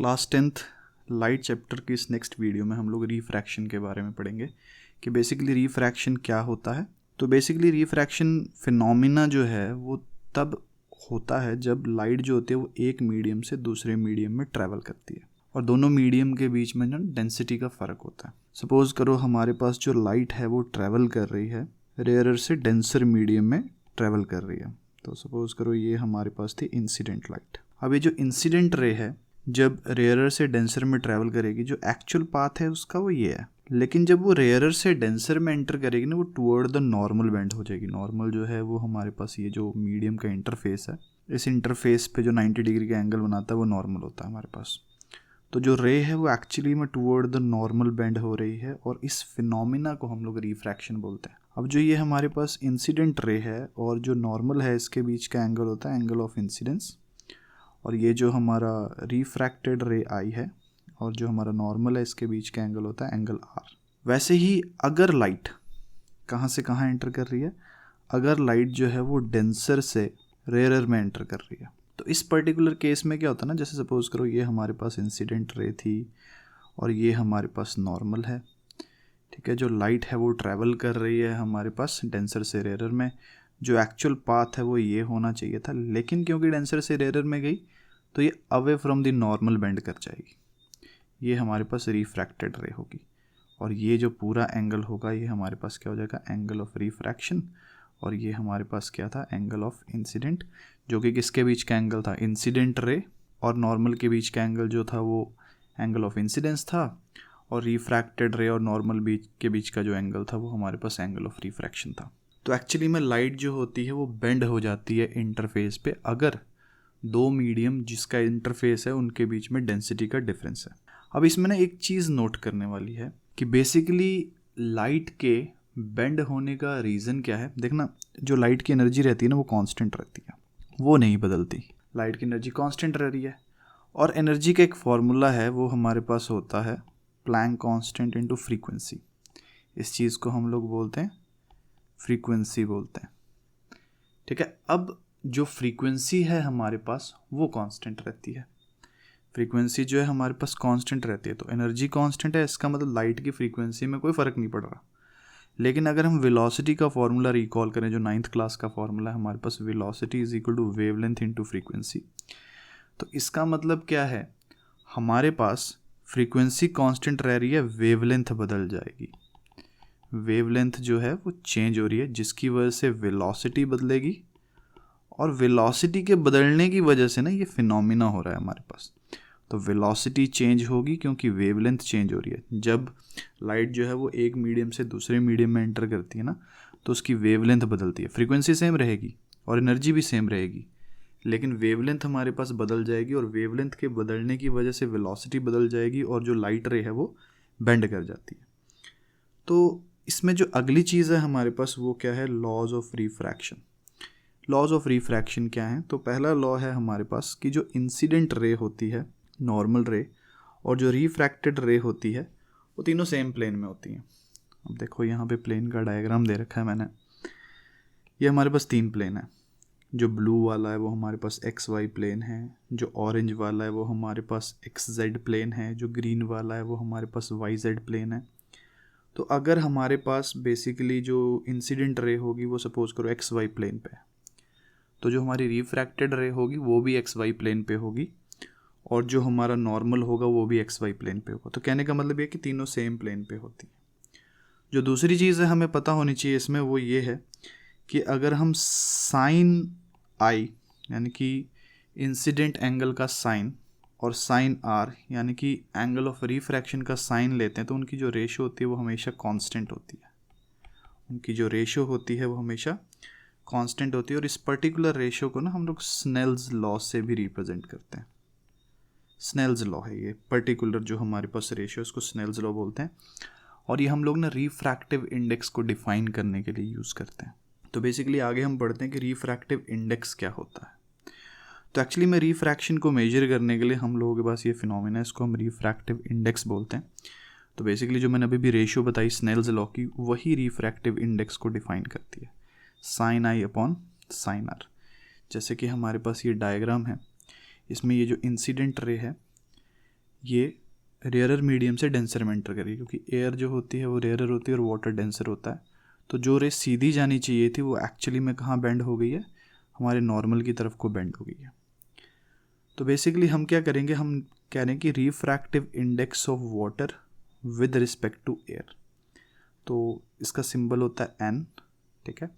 Class 10th light chapter की इस next video में हम लोग रिफ्रैक्शन के बारे में पढ़ेंगे कि बेसिकली रिफ्रैक्शन क्या होता है। तो बेसिकली रिफ्रैक्शन फिनोमिना जो है वो तब होता है जब लाइट जो होती है वो एक मीडियम से दूसरे मीडियम में ट्रैवल करती है और दोनों मीडियम के बीच में ना डेंसिटी का फ़र्क होता है। सपोज़ करो हमारे पास जो लाइट है वो ट्रैवल कर रही है रेयरर से डेंसर मीडियम में ट्रैवल कर रही है। तो सपोज़ करो ये हमारे पास थी इंसिडेंट लाइट। अब ये जो इंसिडेंट रे है जब रेयरर से डेंसर में ट्रैवल करेगी, जो एक्चुअल पाथ है उसका वो ये है, लेकिन जब वो रेयरर से डेंसर में एंटर करेगी ना वो टुवर्ड द नॉर्मल बेंड हो जाएगी। नॉर्मल जो है वो हमारे पास ये जो मीडियम का इंटरफेस है, इस इंटरफेस पे जो 90 डिग्री का एंगल बनाता है वो नॉर्मल होता है हमारे पास। तो जो रे है वो एक्चुअली में टुवर्ड द नॉर्मल बेंड हो रही है और इस फिनोमिना को हम लोग रिफ्रैक्शन बोलते हैं। अब जो ये हमारे पास इंसिडेंट रे है और जो नॉर्मल है इसके बीच का एंगल होता है एंगल ऑफ इंसिडेंस, और ये जो हमारा रिफ्रैक्टेड रे आई है और जो हमारा नॉर्मल है इसके बीच का एंगल होता है एंगल आर। वैसे ही अगर लाइट कहाँ से कहाँ एंटर कर रही है, अगर लाइट जो है वो डेंसर से रेयरर में एंटर कर रही है, तो इस पर्टिकुलर केस में क्या होता है ना, जैसे सपोज़ करो ये हमारे पास इंसिडेंट रे थी और ये हमारे पास नॉर्मल है, ठीक है। जो लाइट है वो ट्रैवल कर रही है हमारे पास डेंसर से रेयरर में, जो एक्चुअल पाथ है वो ये होना चाहिए था, लेकिन क्योंकि डेंसर से रेयरर में गई तो ये away from the normal bend कर जाएगी। ये हमारे पास रिफ्रैक्टेड रे होगी और ये जो पूरा एंगल होगा ये हमारे पास क्या हो जाएगा, एंगल ऑफ रिफ्रैक्शन। और ये हमारे पास क्या था, एंगल ऑफ इंसिडेंट, जो कि किसके बीच का एंगल था, इंसिडेंट रे और नॉर्मल के बीच का एंगल जो था वो एंगल ऑफ इंसिडेंस था, और रिफ्रैक्टेड रे और नॉर्मल के बीच का जो एंगल था वो हमारे पास एंगल ऑफ रिफ्रैक्शन था। तो एक्चुअली में लाइट जो होती है वो बेंड हो जाती है इंटरफेस पे अगर दो मीडियम जिसका इंटरफेस है उनके बीच में डेंसिटी का डिफरेंस है। अब इसमें ना एक चीज़ नोट करने वाली है कि बेसिकली लाइट के बेंड होने का रीज़न क्या है। देखना, जो लाइट की एनर्जी रहती है ना वो कांस्टेंट रहती है, वो नहीं बदलती। लाइट की एनर्जी कांस्टेंट रह रही है और एनर्जी का एक फॉर्मूला है वो हमारे पास होता है प्लैंक कांस्टेंट इनटू फ्रीक्वेंसी। इस चीज़ को हम लोग बोलते हैं फ्रीक्वेंसी बोलते हैं, ठीक है। अब जो फ्रीक्वेंसी है हमारे पास वो कांस्टेंट रहती है। फ्रीक्वेंसी जो है हमारे पास कांस्टेंट रहती है, तो एनर्जी कांस्टेंट है, इसका मतलब लाइट की फ्रीक्वेंसी में कोई फ़र्क नहीं पड़ रहा। लेकिन अगर हम वेलोसिटी का फॉर्मूला रिकॉल करें, जो 9th क्लास का फॉर्मूला है हमारे पास, velocity is equal to wavelength into frequency, तो इसका मतलब क्या है, हमारे पास फ्रीक्वेंसी कांस्टेंट रह रही है, वेवलेंथ बदल जाएगी। वेवलेंथ जो है वो चेंज हो रही है जिसकी वजह से वेलोसिटी बदलेगी, और वेलोसिटी के बदलने की वजह से ना ये फिनोमिना हो रहा है हमारे पास। तो वेलोसिटी चेंज होगी क्योंकि वेवलेंथ चेंज हो रही है। जब लाइट जो है वो एक मीडियम से दूसरे मीडियम में एंटर करती है ना तो उसकी वेवलेंथ बदलती है। फ्रीक्वेंसी सेम रहेगी और एनर्जी भी सेम रहेगी, लेकिन वेवलेंथ हमारे पास बदल जाएगी और वेवलेंथ के बदलने की वजह से वेलोसिटी बदल जाएगी और जो लाइट रे है वो बेंड कर जाती है। तो इसमें जो अगली चीज़ है हमारे पास वो क्या है, laws of refraction. Laws of refraction क्या है, तो पहला लॉ है हमारे पास कि जो इंसिडेंट रे होती है, नॉर्मल रे, और जो रिफ्रैक्टेड रे होती है वो तीनों सेम प्लेन में होती हैं। अब देखो यहाँ पे प्लेन का डायग्राम दे रखा है मैंने। ये हमारे पास 3 प्लेन है। जो ब्लू वाला है वो हमारे पास एक्स वाई प्लेन है, जो ऑरेंज वाला है वो हमारे पास एक्स जेड प्लेन है, जो ग्रीन वाला है वो हमारे पास वाई जेड प्लेन है। तो अगर हमारे पास बेसिकली जो इंसिडेंट रे होगी वो सपोज करो एक्स वाई प्लेन पे है, तो जो हमारी रिफ्रैक्टेड रे होगी वो भी एक्स वाई प्लेन पे होगी, और जो हमारा नॉर्मल होगा वो भी एक्स वाई प्लेन पे होगा। तो कहने का मतलब ये कि तीनों सेम प्लेन पे होती है। जो दूसरी चीज़ है हमें पता होनी चाहिए इसमें वो ये है कि अगर हम साइन आई यानी कि इंसिडेंट एंगल का साइन और साइन आर यानी कि एंगल ऑफ रिफ्रैक्शन का साइन लेते हैं तो उनकी जो रेशो होती है वो हमेशा कांस्टेंट होती है। उनकी जो रेशो होती है वो हमेशा कांस्टेंट होती है, और इस पर्टिकुलर रेशो को ना हम लोग स्नेल्स लॉ से भी रिप्रेजेंट करते हैं। स्नेल्स लॉ है ये पर्टिकुलर जो हमारे पास रेशियो, उसको स्नेल्स लॉ बोलते हैं, और ये हम लोग ना रिफ्रैक्टिव इंडेक्स को डिफाइन करने के लिए यूज़ करते हैं। तो बेसिकली आगे हम पढ़ते हैं कि रिफ्रैक्टिव इंडेक्स क्या होता है। तो एक्चुअली में रिफ्रैक्शन को मेजर करने के लिए हम लोगों के पास ये फिनोमिना है, इसको हम रिफ्रैक्टिव इंडेक्स बोलते हैं। तो बेसिकली जो मैंने अभी भी रेशियो बताई स्नेल्स लॉ की, वही रिफ्रैक्टिव इंडेक्स को डिफाइन करती है, sine i upon sine r. जैसे कि हमारे पास ये डायग्राम है, इसमें ये जो इंसिडेंट रे है ये रेयरर मीडियम से डेंसर में एंटर करेगी, क्योंकि एयर जो होती है वो रेयरर होती है और वाटर डेंसर होता है। तो जो रे सीधी जानी चाहिए थी वो एक्चुअली में कहाँ बेंड हो गई है, हमारे नॉर्मल की तरफ को बेंड हो गई है। तो बेसिकली हम क्या करेंगे, हम कह रहे हैं कि refractive index of water with respect to air, तो इसका सिंबल होता है एन, ठीक है।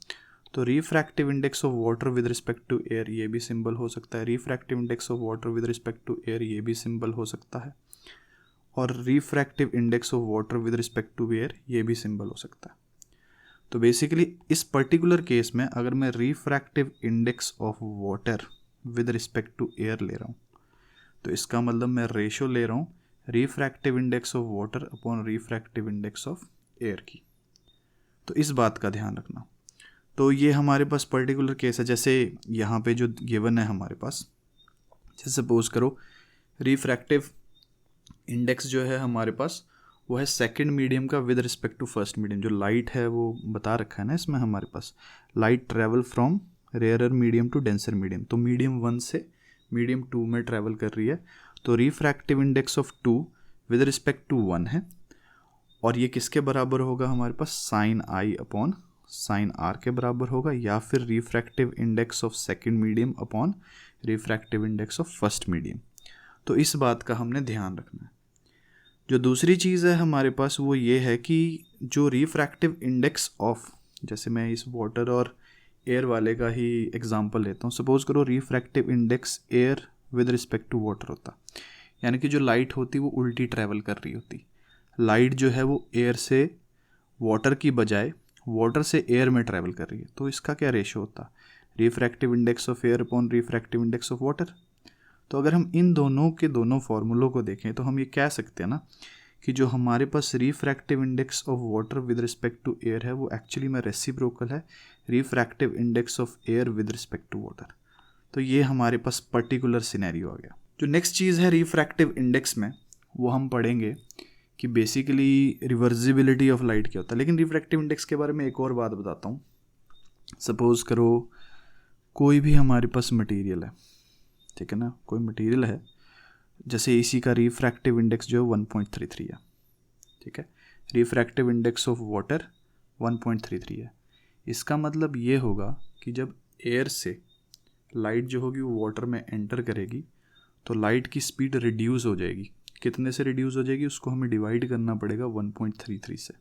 तो refractive index of water with respect to air ये भी सिंबल हो सकता है, refractive index of water with respect to air ये भी सिंबल हो सकता है, और refractive index of water with respect to air ये भी सिंबल हो सकता है। तो बेसिकली इस पर्टिकुलर केस में अगर मैं refractive index of water with respect to air ले रहा हूँ, तो इसका मतलब मैं रेशो ले रहा हूँ refractive index of water upon refractive index of air की। तो इस बात का ध्यान रखना। तो ये हमारे पास पर्टिकुलर केस है, जैसे यहाँ पे जो गिवन है हमारे पास, जैसे सपोज करो रिफ्रैक्टिव इंडेक्स जो है हमारे पास वो है सेकंड मीडियम का with respect to first medium. जो लाइट है वो बता रखा है ना इसमें हमारे पास, light travel from rarer medium to denser medium, तो मीडियम 1 से मीडियम 2 में ट्रैवल कर रही है। तो refractive index of 2 with respect to 1 है, और ये किसके बराबर होगा हमारे पास, sine i upon sine r के बराबर होगा, या फिर refractive index of second medium upon refractive index of first medium. तो इस बात का हमने ध्यान रखना है। जो दूसरी चीज़ है हमारे पास वो ये है कि जो रिफ्रैक्टिव इंडेक्स ऑफ, जैसे मैं इस वाटर और एयर वाले का ही एग्जांपल लेता हूँ, सपोज करो refractive index air with respect to water होता, यानी कि जो लाइट होती वो उल्टी ट्रैवल कर रही होती। लाइट जो है वो एयर से वाटर की बजाय वाटर से एयर में ट्रैवल कर रही है, तो इसका क्या रेशो होता, refractive index of air upon refractive index of water. तो अगर हम इन दोनों के दोनों फॉर्मूलों को देखें तो हम ये कह सकते हैं ना कि जो हमारे पास refractive index of water with respect to air है वो एक्चुअली में रेसिप्रोकल है refractive index of air with respect to water. तो ये हमारे पास पर्टिकुलर सिनेरियो आ गया। जो नेक्स्ट चीज़ है रिफ्रैक्टिव इंडेक्स में, वो हम पढ़ेंगे कि बेसिकली रिवर्सिबिलिटी ऑफ लाइट क्या होता है। लेकिन रिफ्रैक्टिव इंडेक्स के बारे में एक और बात बताता हूँ। सपोज़ करो कोई भी हमारे पास मटेरियल है, ठीक है ना, कोई मटेरियल है, जैसे इसी का रिफ्रैक्टिव इंडेक्स जो है 1.33 है, ठीक है। रिफ्रैक्टिव इंडेक्स ऑफ वाटर 1.33 है। इसका मतलब ये होगा कि जब एयर से लाइट जो होगी वो वाटर में एंटर करेगी तो लाइट की स्पीड रिड्यूस हो जाएगी। कितने से रिड्यूस हो जाएगी, उसको हमें डिवाइड करना पड़ेगा 1.33 से।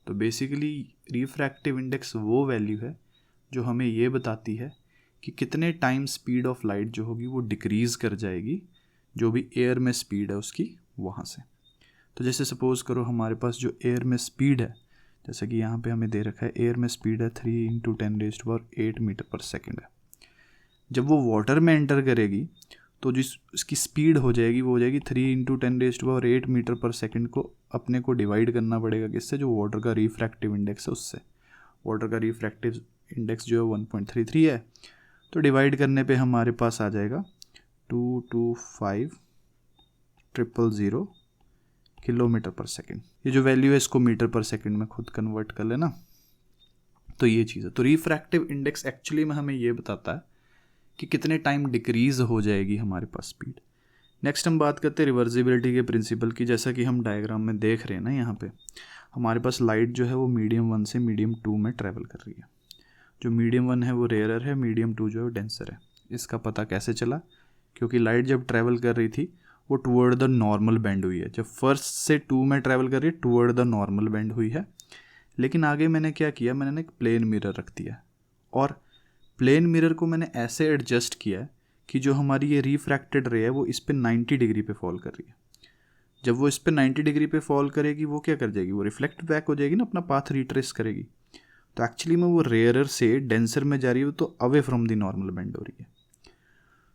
तो बेसिकली रिफ्रैक्टिव इंडेक्स वो वैल्यू है जो हमें ये बताती है कि कितने टाइम स्पीड ऑफ लाइट जो होगी वो डिक्रीज़ कर जाएगी जो भी एयर में स्पीड है उसकी वहाँ से। तो जैसे सपोज़ करो हमारे पास जो एयर में स्पीड है, जैसे कि यहाँ पे हमें दे रखा है एयर में स्पीड है 3 × 10⁸ मीटर पर सेकेंड है। जब वो वाटर में एंटर करेगी तो जिस उसकी स्पीड हो जाएगी वो हो जाएगी 3 × 10⁸ मीटर पर सेकेंड को अपने को डिवाइड करना पड़ेगा किससे, जो वाटर का रिफ्रैक्टिव इंडेक्स है उससे। वाटर का रिफ्रैक्टिव इंडेक्स जो है 1.33 है, तो डिवाइड करने पे हमारे पास आ जाएगा 225,000 किलोमीटर पर सेकेंड। ये जो वैल्यू है इसको मीटर पर सेकेंड में खुद कन्वर्ट कर लेना। तो ये चीज़ है। तो रिफ्रैक्टिव इंडेक्स एक्चुअली में हमें ये बताता है कि कितने टाइम डिक्रीज़ हो जाएगी हमारे पास स्पीड। नेक्स्ट हम बात करते हैं रिवर्सिबिलिटी के प्रिंसिपल की। जैसा कि हम डायग्राम में देख रहे हैं ना, यहाँ पे हमारे पास लाइट जो है वो मीडियम 1 से मीडियम 2 में ट्रैवल कर रही है। जो मीडियम 1 है वो रेयरर है, मीडियम 2 जो है डेंसर है। इसका पता कैसे चला, क्योंकि लाइट जब ट्रैवल कर रही थी वो टुवर्ड द नॉर्मल बेंड हुई है। जब फर्स्ट से 2 में ट्रैवल कर रही है टुवर्ड द नॉर्मल बेंड हुई है। लेकिन आगे मैंने क्या किया, मैंने एक प्लेन मिरर रख दिया और प्लेन मिरर को मैंने ऐसे एडजस्ट किया है कि जो हमारी ये रिफ्रैक्टेड रे है वो इस पर 90 डिग्री पे फॉल कर रही है। जब वो इस पर 90 डिग्री पे फॉल करेगी वो क्या कर जाएगी, वो रिफ्लेक्ट बैक हो जाएगी ना, अपना पाथ रिट्रेस करेगी। तो एक्चुअली में वो रेयरर से डेंसर में जा रही है, तो away from the normal bend हो रही है।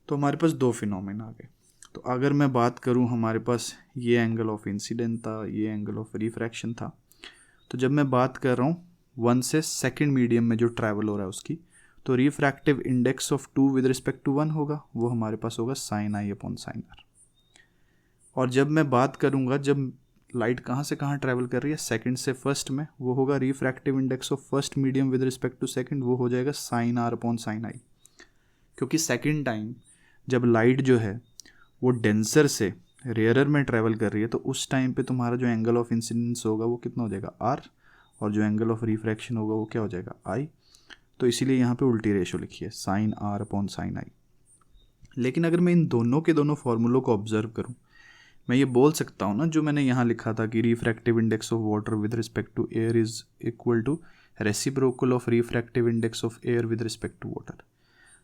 तो हमारे पास दो फिनोमेना आ गए। तो अगर मैं बात करूं, हमारे पास ये एंगल ऑफ इंसिडेंट था, ये एंगल ऑफ रिफ्रैक्शन था। तो जब मैं बात कर रहा हूँ 1 से सेकेंड मीडियम में जो ट्रैवल हो रहा है उसकी, तो refractive index of 2 with respect to 1 होगा, वो हमारे पास होगा sine i upon sine r. और जब मैं बात करूँगा जब लाइट कहाँ से कहाँ ट्रैवल कर रही है, सेकंड से फर्स्ट में, वो होगा refractive index of first medium with respect to second, वो हो जाएगा sine r upon sine i. क्योंकि सेकंड टाइम जब लाइट जो है वो डेंसर से रेयरर में ट्रैवल कर रही है तो उस टाइम पे तुम्हारा जो एंगल ऑफ इंसिडेंस होगा वो कितना हो जाएगा r, और जो एंगल ऑफ रिफ्रैक्शन होगा वो क्या हो जाएगा i। तो इसीलिए यहाँ पे उल्टी रेशो लिखी है sign r upon sine i। लेकिन अगर मैं इन दोनों के दोनों फॉर्मूलों को ऑब्जर्व करूँ, मैं ये बोल सकता हूँ ना, जो मैंने यहाँ लिखा था कि refractive index of water with respect to air is equal to reciprocal of refractive index of air with respect to water.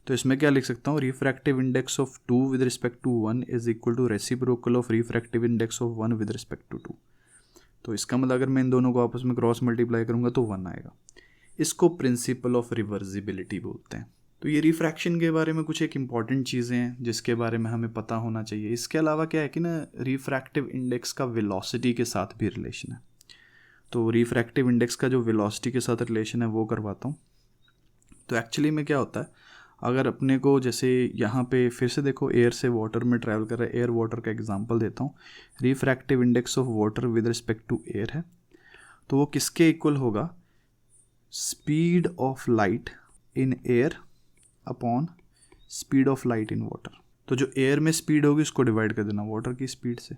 तो इसमें क्या लिख सकता हूँ, refractive index of 2 with respect to 1 is equal to reciprocal of refractive index of 1 with respect to 2। तो इसका मतलब अगर मैं इन दोनों को आपस में क्रॉस मल्टीप्लाई करूँगा तो 1 आएगा। इसको प्रिंसिपल ऑफ रिवर्सिबिलिटी बोलते हैं। तो ये रिफ्रैक्शन के बारे में कुछ एक इम्पॉर्टेंट चीज़ें हैं जिसके बारे में हमें पता होना चाहिए। इसके अलावा क्या है कि ना, रिफ्रैक्टिव इंडेक्स का वेलोसिटी के साथ भी रिलेशन है। तो रिफ्रैक्टिव इंडेक्स का जो वेलोसिटी के साथ रिलेशन है वो करवाता हूँ। तो एक्चुअली में क्या होता है, अगर अपने को जैसे यहाँ पे फिर से देखो, एयर से वाटर में ट्रैवल कर रहा है, एयर वाटर का एग्जांपल देता हूँ। Refractive index of water with respect to air है, तो वो किसके इक्वल होगा, speed of light in air upon speed of light in water. तो जो एयर में स्पीड होगी उसको डिवाइड कर देना वाटर की स्पीड से,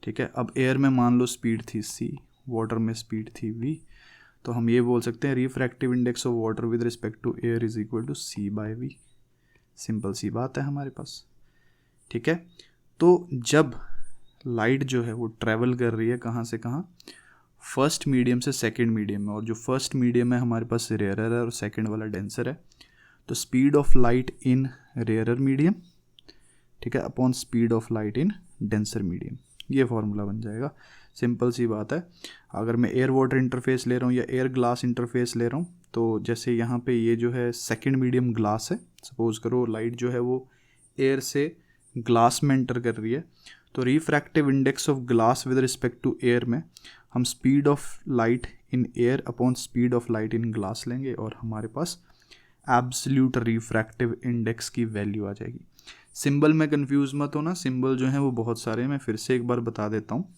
ठीक है। अब एयर में मान लो स्पीड थी c, वाटर में स्पीड थी v, तो हम ये बोल सकते हैं refractive index of water with respect to air is equal to c by v। Simple सी बात है हमारे पास, ठीक है। तो जब लाइट जो है वो ट्रैवल कर रही है कहाँ से कहाँ, फर्स्ट मीडियम से सेकंड मीडियम में, और जो फर्स्ट मीडियम है हमारे पास रेयरर है और सेकंड वाला डेंसर है, तो speed of light in rarer medium, ठीक है, upon speed of light in denser medium, ये फॉर्मूला बन जाएगा। सिंपल सी बात है। अगर मैं एयर वाटर इंटरफेस ले रहा हूँ या एयर ग्लास इंटरफेस ले रहा हूँ, तो जैसे यहाँ पे ये जो है सेकंड मीडियम ग्लास है, सपोज करो लाइट जो है वो एयर से ग्लास में एंटर कर रही है, तो refractive index of glass with respect to air में हम speed of light in air upon speed of light in glass लेंगे और हमारे पास एब्सोल्यूट रिफ्रैक्टिव इंडेक्स की वैल्यू आ जाएगी। सिंबल में कंफ्यूज मत होना, सिंबल जो है वो बहुत सारे, मैं फिर से एक बार बता देता हूँ।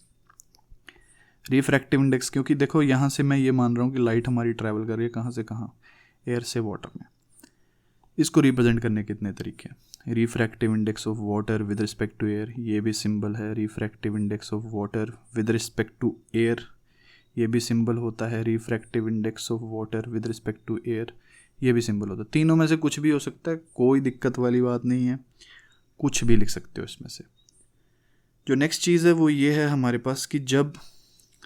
रिफ्रैक्टिव इंडेक्स, क्योंकि देखो यहाँ से मैं ये मान रहा हूँ कि लाइट हमारी ट्रैवल कर रही है कहाँ से कहाँ, एयर से वाटर में। इसको रिप्रेजेंट करने कितने तरीके हैं, refractive index of water with respect to air, ये भी सिंबल है। Refractive index of water with respect to air, ये भी सिंबल होता है। Refractive index of water with respect to air, ये भी सिंबल होता है। तीनों में से कुछ भी हो सकता है, कोई दिक्कत वाली बात नहीं है, कुछ भी लिख सकते हो इसमें से। जो नेक्स्ट चीज़ है वो ये है हमारे पास कि जब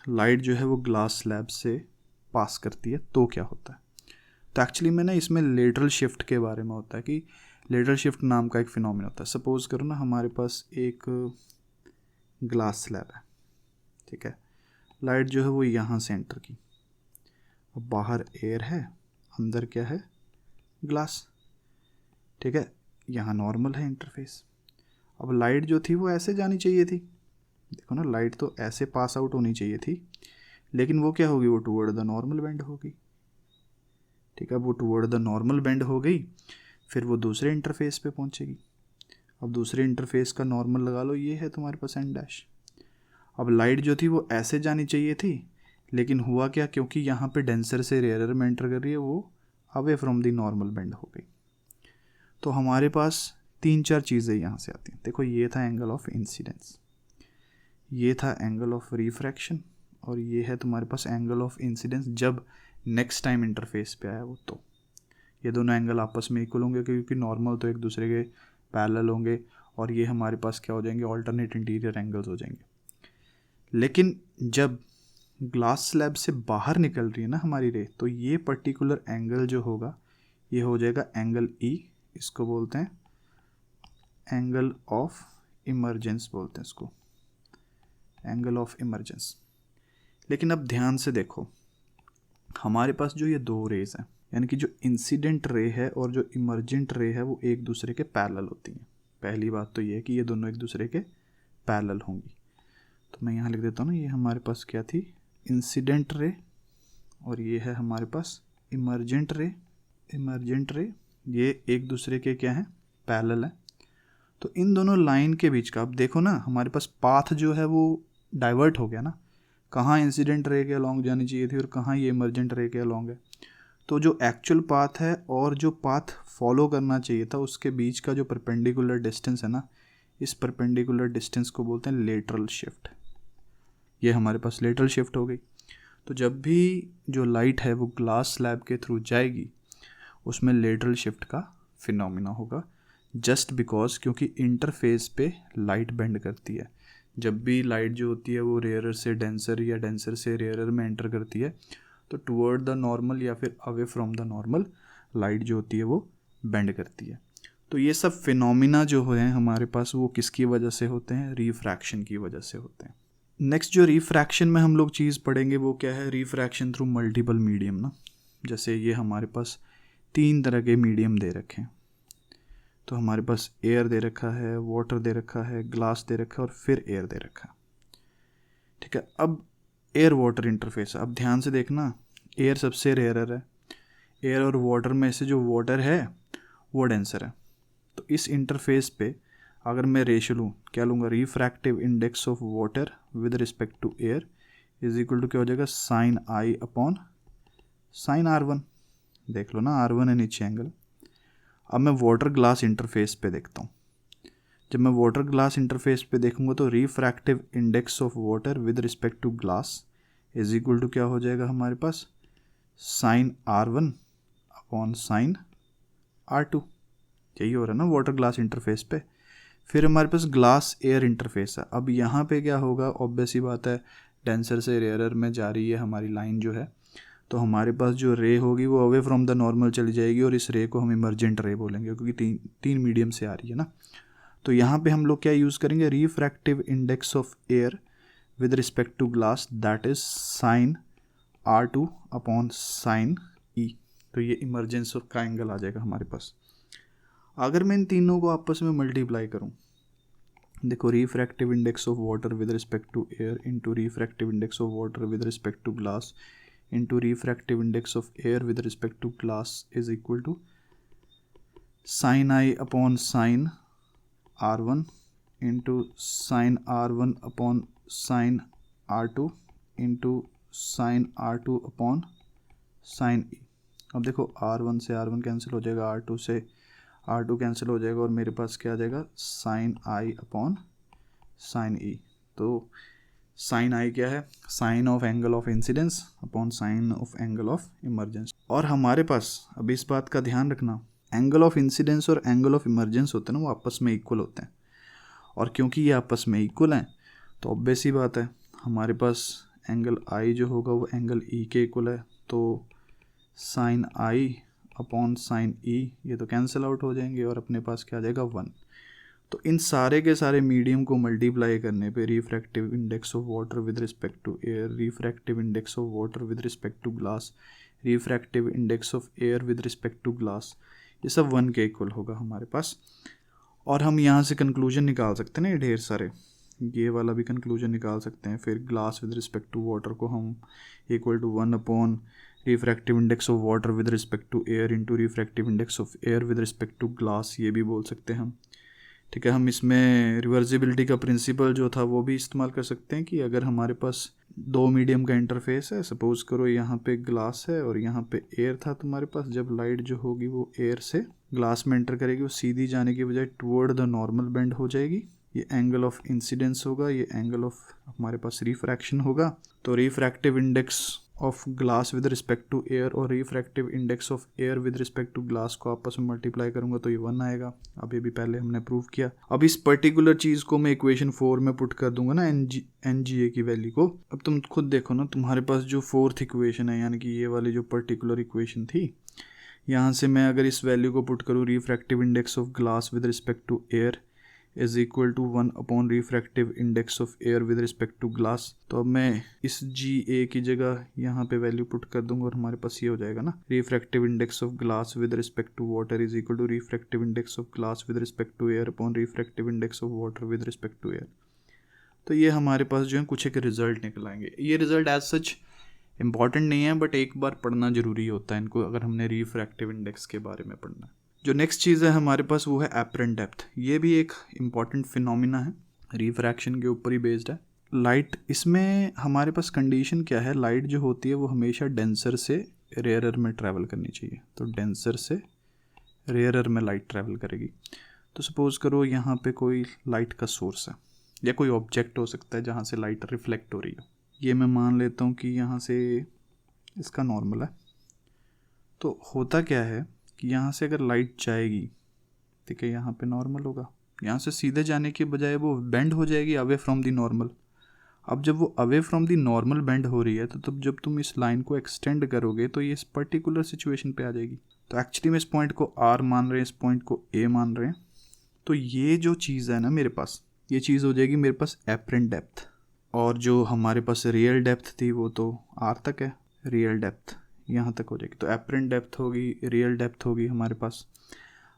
लाइट जो है वो ग्लास स्लैब से पास करती है तो क्या होता है। तो एक्चुअली में ना इसमें लेटरल शिफ्ट के बारे में होता है कि लेटरल शिफ्ट नाम का एक फिनोमेना होता है। सपोज करो ना हमारे पास एक ग्लास स्लैब है, ठीक है, लाइट जो है वो यहाँ से एंटर की, अब बाहर एयर है, अंदर क्या है, ग्लास, ठीक है, यहाँ नॉर्मल है इंटरफेस। अब लाइट जो थी वो ऐसे जानी चाहिए थी, देखो ना, लाइट तो ऐसे पास आउट होनी चाहिए थी, लेकिन वो क्या होगी, वो टुवर्ड द नॉर्मल बेंड होगी, ठीक है। वो टुवर्ड द नॉर्मल बेंड हो गई, फिर वो दूसरे इंटरफेस पे पहुंचेगी। अब दूसरे इंटरफेस का नॉर्मल लगा लो, ये है तुम्हारे पास एन डैश। अब लाइट जो थी वो ऐसे जानी चाहिए थी, लेकिन हुआ क्या, क्योंकि यहाँ पे डेंसर से रेयरर में एंटर कर रही है, वो away from the normal bend हो गई। तो हमारे पास 3-4 चीज़ें यहाँ से आती हैं। देखो, ये था एंगल ऑफ इंसिडेंस, ये था एंगल ऑफ रिफ्रैक्शन, और ये है तुम्हारे पास एंगल ऑफ इंसिडेंस जब नेक्स्ट टाइम इंटरफेस पे आया वो। तो ये दोनों एंगल आपस में इक्वल होंगे क्योंकि नॉर्मल तो एक दूसरे के पैरेलल होंगे, और ये हमारे पास क्या हो जाएंगे, ऑल्टरनेट इंटीरियर एंगल्स हो जाएंगे। लेकिन जब ग्लास स्लैब से बाहर निकल रही है ना हमारी रे, तो ये पर्टिकुलर एंगल जो होगा ये हो जाएगा एंगल ई, इसको बोलते हैं एंगल ऑफ इमर्जेंस, बोलते हैं इसको एंगल ऑफ इमर्जेंस। लेकिन अब ध्यान से देखो, हमारे पास जो ये दो रेज हैं, यानी कि जो इंसिडेंट रे है और जो इमर्जेंट रे है, वो एक दूसरे के पैरेलल होती हैं। पहली बात तो ये है कि ये दोनों एक दूसरे के पैरेलल होंगी। तो मैं यहाँ लिख देता हूँ ना, ये हमारे पास क्या थी, इंसिडेंट रे, और ये है हमारे पास इमर्जेंट रे। इमर्जेंट रे ये एक दूसरे के क्या हैं, पैरेलल है। तो इन दोनों लाइन के बीच का अब देखो ना, हमारे पास पाथ जो है वो डाइवर्ट हो गया ना, कहाँ इंसिडेंट रे के अलॉन्ग जानी चाहिए थी और कहाँ ये इमर्जेंट रे के अलॉन्ग है। तो जो एक्चुअल पाथ है और जो पाथ फॉलो करना चाहिए था उसके बीच का जो परपेंडिकुलर डिस्टेंस है ना, इस परपेंडिकुलर डिस्टेंस को बोलते हैं लेटरल शिफ्ट। ये हमारे पास लेटरल शिफ्ट हो गई। तो जब भी जो लाइट है वो ग्लास स्लैब के थ्रू जाएगी उसमें लेटरल शिफ्ट का फिनोमिना होगा, जस्ट बिकॉज क्योंकि इंटरफेस पे लाइट बेंड करती है। जब भी लाइट जो होती है वो रेयरर से डेंसर या डेंसर से रेयरर में एंटर करती है तो टुवर्ड द नॉर्मल या फिर away from the normal light जो होती है वो बेंड करती है। तो ये सब फिनोमिना जो हैं हमारे पास वो किसकी वजह से होते हैं? रिफ्रैक्शन की वजह से होते हैं। नेक्स्ट जो रिफ्रैक्शन में हम लोग चीज़ पढ़ेंगे वो क्या है? रिफ्रैक्शन थ्रू मल्टीपल मीडियम ना। जैसे ये हमारे पास 3 तरह के मीडियम दे रखे हैं। तो हमारे पास एयर दे रखा है, वाटर दे रखा है, ग्लास दे रखा है और फिर एयर दे रखा है। ठीक है, अब एयर वाटर इंटरफेस। अब ध्यान से देखना, एयर सबसे रेयरर है। एयर और वाटर में से जो वाटर है वो डेंसर है। तो इस इंटरफेस पे अगर मैं रेशियो लूँ, क्या लूँगा? Refractive index of water with respect to air is equal to क्या हो जाएगा? Sine i upon sine R1। देख लो ना, R1 है नीचे एंगल। अब मैं वाटर ग्लास इंटरफेस पे देखता हूँ। जब मैं वाटर ग्लास इंटरफेस पे देखूंगा तो refractive index of water with respect to glass is equal to क्या हो जाएगा हमारे पास? Sign R1 upon sine R2। यही हो रहा है ना वाटर ग्लास इंटरफेस पे। फिर हमारे पास ग्लास एयर इंटरफेस है। अब यहाँ पे क्या होगा? ऑब्वियस ही बात है, डेंसर से रेयरर में जा रही है हमारी लाइन जो है, तो हमारे पास जो रे होगी वो अवे फ्रॉम द नॉर्मल चली जाएगी और इस रे को हम इमर्जेंट रे बोलेंगे क्योंकि तीन मीडियम से आ रही है ना। तो यहाँ पे हम लोग क्या यूज़ करेंगे? Refractive index of air with respect to glass that is sine R2 upon sine E। तो ये इमरजेंस का एंगल आ जाएगा हमारे पास। अगर मैं इन तीनों को आपस में मल्टीप्लाई करूं, देखो, refractive index of water with respect to air into refractive index of water with respect to glass into refractive index of air with respect to glass is equal to sine i upon sine R1 into sine R1 upon sine R2 into sine R2 upon sine E। अब देखो, R1 से R1 cancel हो जाएगा, R2 से R2 cancel हो जाएगा और मेरे पास क्या आ जाएगा? Sine i upon sine E। तो साइन आई क्या है? Sine of angle of incidence upon sine of angle of emergence. और हमारे पास अब इस बात का ध्यान रखना, एंगल ऑफ इंसिडेंस और एंगल ऑफ इमरजेंस होते हैं ना, वो आपस में इक्वल होते हैं। और क्योंकि ये आपस में इक्वल हैं तो ऑब्वियस ही बात है हमारे पास एंगल आई जो होगा वो एंगल E के इक्वल है। तो sine i upon sine E ये तो कैंसिल आउट हो जाएंगे और अपने पास क्या आ जाएगा? 1। तो इन सारे के सारे मीडियम को मल्टीप्लाई करने पे refractive index of water with respect to air, refractive index of water with respect to glass, refractive index of air with respect to glass, ये सब 1 के इक्वल होगा हमारे पास। और हम यहाँ से कंक्लूजन निकाल सकते हैं ना, ये ढेर सारे, ये वाला भी कंक्लूजन निकाल सकते हैं। फिर glass with respect to water को हम equal to 1 upon refractive index of water with respect to air into refractive index of air with respect to glass, ये भी बोल सकते हैं हम। ठीक है, हम इसमें रिवर्सिबिलिटी का प्रिंसिपल जो था वो भी इस्तेमाल कर सकते हैं कि अगर हमारे पास 2 मीडियम का इंटरफेस है, सपोज करो यहाँ पे ग्लास है और यहाँ पे एयर था तुम्हारे पास, जब लाइट जो होगी वो एयर से ग्लास में एंटर करेगी वो सीधी जाने की बजाय टुवर्ड द नॉर्मल बेंड हो जाएगी। ये एंगल ऑफ इंसिडेंस होगा, ये एंगल ऑफ हमारे पास रिफ्रैक्शन होगा। तो refractive index of glass with respect to air और refractive index of air with respect to glass को आपस में मल्टीप्लाई करूंगा तो ये 1 आएगा। अब ये भी पहले हमने प्रूव किया। अब इस पर्टिकुलर चीज़ को मैं इक्वेशन 4 में पुट कर दूंगा ना, NGA की वैल्यू को। अब तुम खुद देखो ना, तुम्हारे पास जो 4th इक्वेशन है, यानी कि ये वाली जो पर्टिकुलर इक्वेशन थी, यहाँ से मैं अगर इस वैल्यू को पुट करूँ, refractive index of glass with respect to air is equal to 1 upon refractive index of air with respect to glass, तो अब मैं इस GA की जगह यहाँ पे वैल्यू पुट कर दूंगा और हमारे पास ये हो जाएगा ना, refractive index of glass with respect to water is equal to refractive index of glass with respect to air upon refractive index of water with respect to air. तो ये हमारे पास जो है कुछ एक रिजल्ट निकल आएंगे। ये रिजल्ट एज सच इंपॉर्टेंट नहीं है, बट एक बार पढ़ना जरूरी होता है इनको, अगर हमने रिफ्रैक्टिव इंडेक्स के बारे में पढ़ना है। जो नेक्स्ट चीज़ है हमारे पास वो है एपरेंट डेप्थ। ये भी एक इम्पॉर्टेंट फिनोमिना है, रिफ्रैक्शन के ऊपर ही बेस्ड है। लाइट, इसमें हमारे पास कंडीशन क्या है? लाइट जो होती है वो हमेशा डेंसर से रेयरर में ट्रैवल करनी चाहिए। तो डेंसर से रेयरर में लाइट ट्रैवल करेगी। तो सपोज़ करो यहाँ पे कोई लाइट का सोर्स है या कोई ऑब्जेक्ट हो सकता है जहाँ से लाइट रिफ्लेक्ट हो रही हो। ये मैं मान लेता हूँ कि यहाँ से इसका नॉर्मल है। तो होता क्या है कि यहाँ से अगर लाइट जाएगी, ठीक है, यहाँ पे नॉर्मल होगा, यहाँ से सीधे जाने के बजाय वो बेंड हो जाएगी अवे फ्रॉम दी नॉर्मल। अब जब वो away from the normal bend हो रही है तो तब जब तुम इस लाइन को एक्सटेंड करोगे तो ये इस पर्टिकुलर सिचुएशन पे आ जाएगी। तो एक्चुअली में इस पॉइंट को आर मान रहे हैं, इस पॉइंट को ए मान रहे हैं। तो ये जो चीज़ है ना मेरे पास, ये चीज़ हो जाएगी मेरे पास एपरेंट डेप्थ, और जो हमारे पास रियल डेप्थ थी वो तो आर तक है, रियल डेप्थ यहाँ तक हो जाएगी। तो एपरेंट डेप्थ होगी, रियल डेप्थ होगी हमारे पास।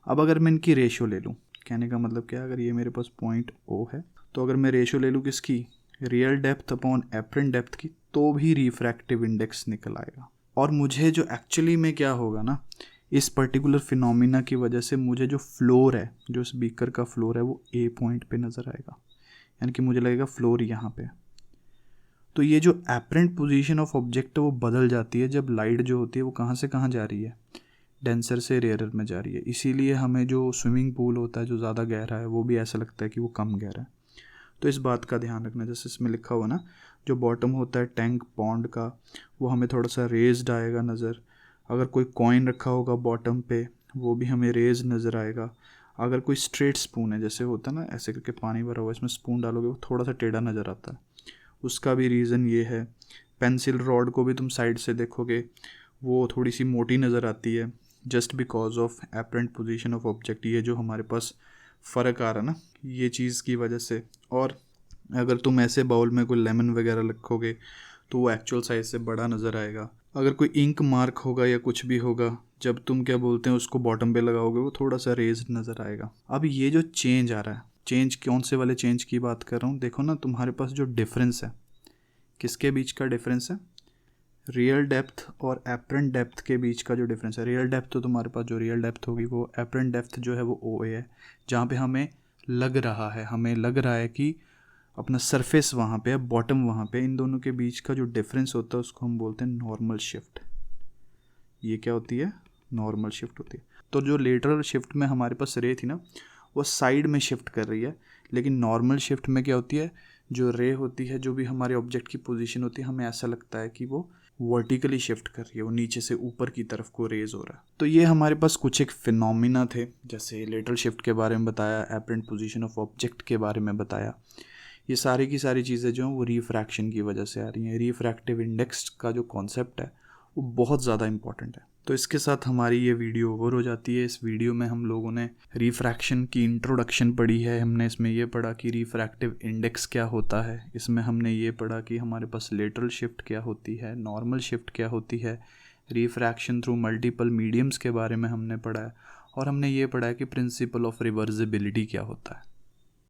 अब अगर मैं इनकी रेशियो ले लूँ, कहने का मतलब क्या, अगर ये मेरे पास पॉइंट ओ है तो अगर मैं रेशियो ले लूँ किसकी, real depth upon apparent depth की, तो भी रिफ्रैक्टिव इंडेक्स निकल आएगा। और मुझे जो एक्चुअली में क्या होगा ना, इस पर्टिकुलर फिनोमिना की वजह से मुझे जो फ्लोर है, जो इस बीकर का फ्लोर है, वो ए पॉइंट पे नज़र आएगा, यानी कि मुझे लगेगा फ्लोर यहाँ पे। तो ये जो एपरेंट पोजीशन ऑफ ऑब्जेक्ट है वो बदल जाती है जब लाइट जो होती है वो कहाँ से कहाँ जा रही है, डेंसर से रेयरर में जा रही है। इसीलिए हमें जो स्विमिंग पूल होता है जो ज़्यादा गहरा है वो भी ऐसा लगता है कि वो कम गहरा है। तो इस बात का ध्यान रखना, जैसे इसमें लिखा हुआ ना, जो बॉटम होता है टैंक पॉन्ड का वो हमें थोड़ा सा रेज्ड आएगा नज़र। अगर कोई कॉइन रखा होगा बॉटम पे वो भी हमें रेज नज़र आएगा। अगर कोई स्ट्रेट स्पून है, जैसे होता है ना ऐसे करके पानी भरा हुआ, इसमें स्पून डालोगे वो थोड़ा सा टेढ़ा नज़र आता है, उसका भी रीज़न ये है। पेंसिल रॉड को भी तुम साइड से देखोगे वो थोड़ी सी मोटी नज़र आती है, just because of apparent position of object. ये जो हमारे पास फ़र्क आ रहा है ना, ये चीज़ की वजह से। और अगर तुम ऐसे बाउल में कोई लेमन वगैरह रखोगे तो वो एक्चुअल साइज़ से बड़ा नज़र आएगा। अगर कोई इंक मार्क होगा या कुछ भी होगा, जब तुम क्या बोलते हैं उसको बॉटम पे लगाओगे वो थोड़ा सा रेज्ड नज़र आएगा। अब ये जो चेंज आ रहा है, चेंज कौन से वाले चेंज की बात कर रहा हूँ, देखो ना तुम्हारे पास जो डिफरेंस है, किसके बीच का डिफरेंस है, रियल डेप्थ और एपरेंट डेप्थ के बीच का जो डिफरेंस है। रियल डेप्थ तो तुम्हारे पास जो रियल डेप्थ होगी वो एपरेंट डेप्थ जो है वो ओ ए है, जहाँ पे हमें लग रहा है कि अपना सरफेस वहाँ पे है, बॉटम वहाँ पे। इन दोनों के बीच का जो डिफरेंस होता है उसको हम बोलते हैं नॉर्मल शिफ्ट। ये क्या होती है, नॉर्मल शिफ्ट होती है। तो जो लेटरल शिफ्ट में हमारे पास रे थी ना वो साइड में शिफ्ट कर रही है, लेकिन नॉर्मल शिफ्ट में क्या होती है, जो रे होती है, जो भी हमारे ऑब्जेक्ट की पोजीशन होती है, हमें ऐसा लगता है कि वो वर्टिकली शिफ्ट कर रही है, वो नीचे से ऊपर की तरफ को रेज हो रहा है। तो ये हमारे पास कुछ एक फिनोमिना थे, जैसे लेटरल शिफ्ट के बारे में बताया, एपरेंट पोजीशन ऑफ ऑब्जेक्ट के बारे में बताया। ये सारी की सारी चीज़ें जो हैं वो रिफ्रैक्शन की वजह से आ रही हैं। रिफ्रैक्टिव इंडेक्स का जो कॉन्सेप्ट है वो बहुत ज़्यादा इंपॉर्टेंट है। तो इसके साथ हमारी ये वीडियो ओवर हो जाती है। इस वीडियो में हम लोगों ने रिफ्रैक्शन की इंट्रोडक्शन पढ़ी है। हमने इसमें ये पढ़ा कि रिफ्रैक्टिव इंडेक्स क्या होता है, इसमें हमने ये पढ़ा कि हमारे पास लेटरल शिफ्ट क्या होती है, नॉर्मल शिफ्ट क्या होती है, रिफ्रैक्शन थ्रू मल्टीपल मीडियम्स के बारे में हमने पढ़ा है, और हमने ये पढ़ा है कि प्रिंसिपल ऑफ रिवर्सिबिलिटी क्या होता है।